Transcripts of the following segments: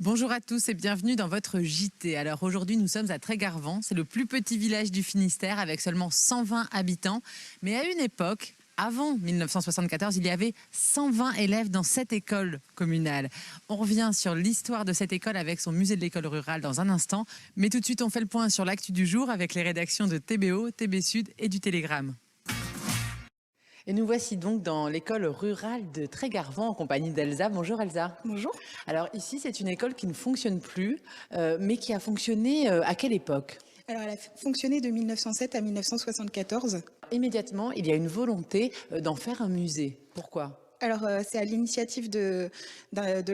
Bonjour à tous et bienvenue dans votre JT. Alors aujourd'hui nous sommes à Trégarvan, c'est le plus petit village du Finistère avec seulement 120 habitants. Mais à une époque, avant 1974, il y avait 120 élèves dans cette école communale. On revient sur l'histoire de cette école avec son musée de l'école rurale dans un instant. Mais tout de suite on fait le point sur l'actu du jour avec les rédactions de TBO, TB Sud et du Télégramme. Et nous voici donc dans l'école rurale de Trégarvan en compagnie d'Elsa. Bonjour Elsa. Bonjour. Alors ici, c'est une école qui ne fonctionne plus, mais qui a fonctionné à quelle époque? Alors, elle a fonctionné de 1907 à 1974. Immédiatement, il y a une volonté d'en faire un musée. Pourquoi? Alors, c'est à l'initiative de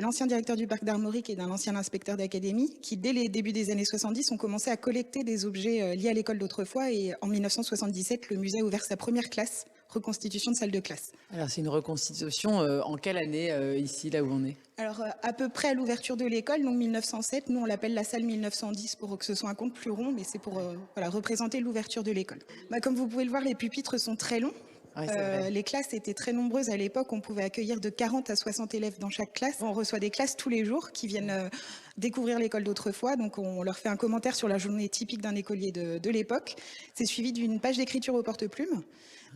l'ancien directeur du parc d'Armorique et d'un ancien inspecteur d'académie qui, dès les débuts des années 70, ont commencé à collecter des objets liés à l'école d'autrefois. Et en 1977, le musée a ouvert sa première classe, reconstitution de salle de classe. Alors, c'est une reconstitution en quelle année ici, là où on est? Alors, à peu près à l'ouverture de l'école, donc 1907, nous on l'appelle la salle 1910 pour que ce soit un compte plus rond, mais c'est pour voilà, représenter l'ouverture de l'école. Comme vous pouvez le voir, les pupitres sont très longs. Ouais, les classes étaient très nombreuses à l'époque. On pouvait accueillir de 40 à 60 élèves dans chaque classe. On reçoit des classes tous les jours qui viennent découvrir l'école d'autrefois. Donc on leur fait un commentaire sur la journée typique d'un écolier de l'époque. C'est suivi d'une page d'écriture au porte-plume.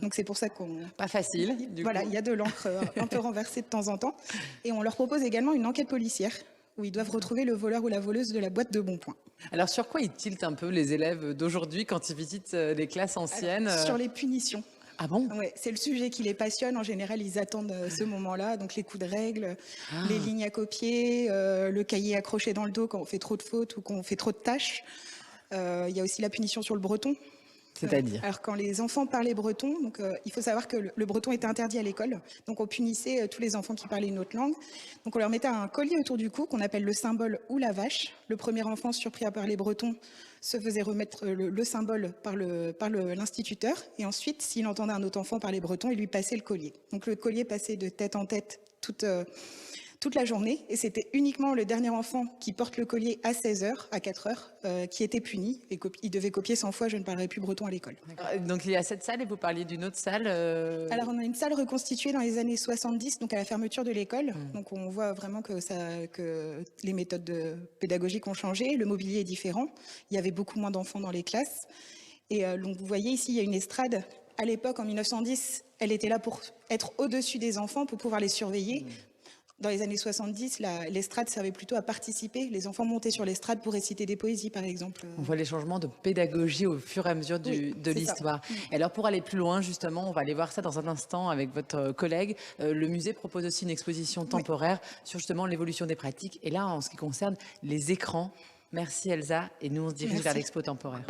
Donc c'est pour ça qu'on... Pas facile. Voilà, il y a de l'encre un peu renversée de temps en temps. Et on leur propose également une enquête policière où ils doivent retrouver le voleur ou la voleuse de la boîte de Bonpoint. Alors sur quoi ils tiltent un peu les élèves d'aujourd'hui quand ils visitent les classes anciennes? Sur les punitions. Ah bon? Ouais, c'est le sujet qui les passionne. En général, ils attendent ce moment-là. Donc, les coups de règle, les lignes à copier, le cahier accroché dans le dos quand on fait trop de fautes ou qu'on fait trop de tâches. Il y a aussi la punition sur le breton. C'est-à-dire? Alors, quand les enfants parlaient breton, donc, il faut savoir que le breton était interdit à l'école. Donc, on punissait tous les enfants qui parlaient une autre langue. Donc, on leur mettait un collier autour du cou qu'on appelle le symbole ou la vache. Le premier enfant surpris à parler breton se faisait remettre le symbole par l'instituteur. Et ensuite, s'il entendait un autre enfant parler breton, il lui passait le collier. Donc, le collier passait de tête en tête toute la journée. Et c'était uniquement le dernier enfant qui porte le collier à 16 h, à 4 h, qui était puni. Et il devait copier 100 fois « Je ne parlerai plus breton » à l'école. Donc il y a cette salle et vous parliez d'une autre salle Alors on a une salle reconstituée dans les années 70, donc à la fermeture de l'école. Donc on voit vraiment que les méthodes pédagogiques ont changé, le mobilier est différent. Il y avait beaucoup moins d'enfants dans les classes. Et donc vous voyez ici, il y a une estrade. À l'époque, en 1910, elle était là pour être au-dessus des enfants, pour pouvoir les surveiller. Dans les années 70, l'estrade servait plutôt à participer. Les enfants montaient sur l'estrade pour réciter des poésies, par exemple. On voit les changements de pédagogie au fur et à mesure de l'histoire. Et alors, pour aller plus loin, justement, on va aller voir ça dans un instant avec votre collègue. Le musée propose aussi une exposition temporaire sur justement l'évolution des pratiques. Et là, en ce qui concerne les écrans. Merci Elsa. Et nous, on se dirige vers l'expo temporaire.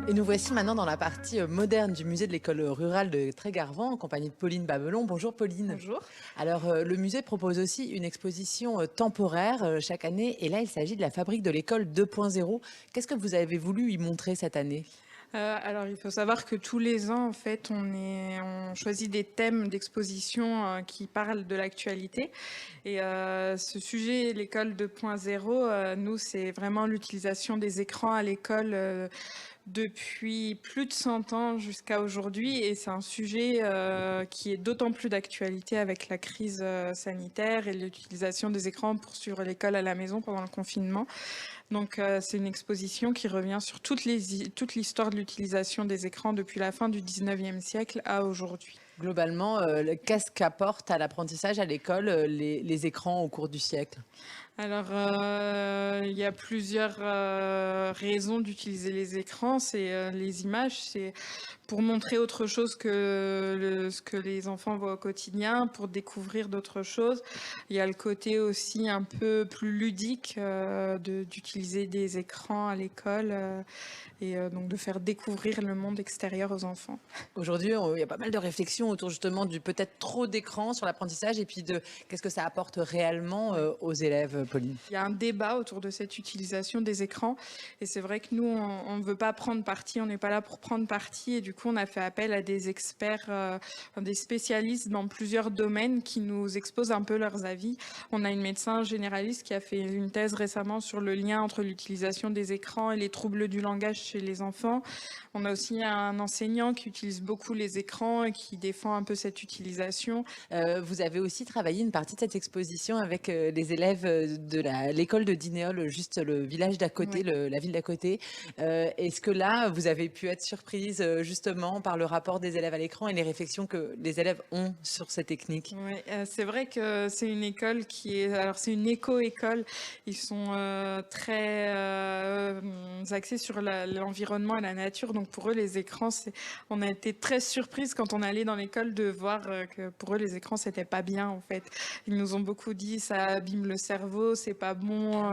Et nous voici maintenant dans la partie moderne du musée de l'école rurale de Trégarvan en compagnie de Pauline Babelon. Bonjour Pauline. Bonjour. Alors le musée propose aussi une exposition temporaire chaque année et là il s'agit de la fabrique de l'école 2.0. Qu'est-ce que vous avez voulu y montrer cette année ? Alors, il faut savoir que tous les ans, en fait, on choisit des thèmes d'exposition qui parlent de l'actualité. Et ce sujet, l'école 2.0, nous, c'est vraiment l'utilisation des écrans à l'école depuis plus de 100 ans jusqu'à aujourd'hui. Et c'est un sujet qui est d'autant plus d'actualité avec la crise sanitaire et l'utilisation des écrans pour suivre l'école à la maison pendant le confinement. Donc c'est une exposition qui revient sur toute l'histoire de l'utilisation des écrans depuis la fin du 19e siècle à aujourd'hui. Globalement, qu'est-ce qu'apportent à l'apprentissage à l'école les écrans au cours du siècle ? Alors, il y a plusieurs raisons d'utiliser les écrans. C'est les images, c'est pour montrer autre chose que ce que les enfants voient au quotidien, pour découvrir d'autres choses. Il y a le côté aussi un peu plus ludique d'utiliser des écrans à l'école et donc de faire découvrir le monde extérieur aux enfants. Aujourd'hui, il y a pas mal de réflexions autour justement du peut-être trop d'écran sur l'apprentissage et puis de qu'est-ce que ça apporte réellement aux élèves, Pauline. Il y a un débat autour de cette utilisation des écrans et c'est vrai que nous, on ne veut pas prendre parti, on n'est pas là pour prendre parti et du coup, on a fait appel à des experts, des spécialistes dans plusieurs domaines qui nous exposent un peu leurs avis. On a une médecin généraliste qui a fait une thèse récemment sur le lien entre l'utilisation des écrans et les troubles du langage chez les enfants. On a aussi un enseignant qui utilise beaucoup les écrans et qui défend un peu cette utilisation. Vous avez aussi travaillé une partie de cette exposition avec les élèves de l'école de Dinéol, juste le village d'à côté, Oui. la ville d'à côté. Est-ce que là, vous avez pu être surprise justement par le rapport des élèves à l'écran et les réflexions que les élèves ont sur ces techniques? Oui, c'est vrai que c'est une école alors c'est une éco-école. Ils sont très axés sur l'environnement et la nature. Donc pour eux, les écrans, on a été très surprise quand on allait dans l'école de voir que pour eux, les écrans, c'était pas bien en fait. Ils nous ont beaucoup dit ça abîme le cerveau, c'est pas bon,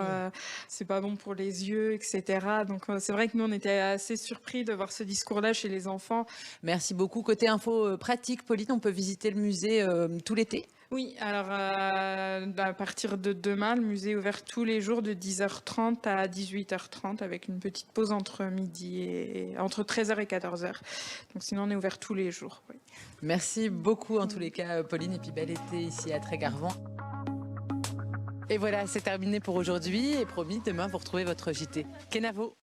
c'est pas bon pour les yeux, etc. Donc c'est vrai que nous, on était assez surpris de voir ce discours-là chez les enfants. Merci beaucoup. Côté info pratique, Pauline, on peut visiter le musée tout l'été? Oui, alors à partir de demain, le musée est ouvert tous les jours de 10h30 à 18h30 avec une petite pause entre midi et entre 13h et 14h. Donc sinon, on est ouvert tous les jours. Oui. Merci beaucoup en tous les cas, Pauline, et puis bel été ici à Trégarvan. Et voilà, c'est terminé pour aujourd'hui et promis, demain, vous retrouvez votre JT. Kenavo.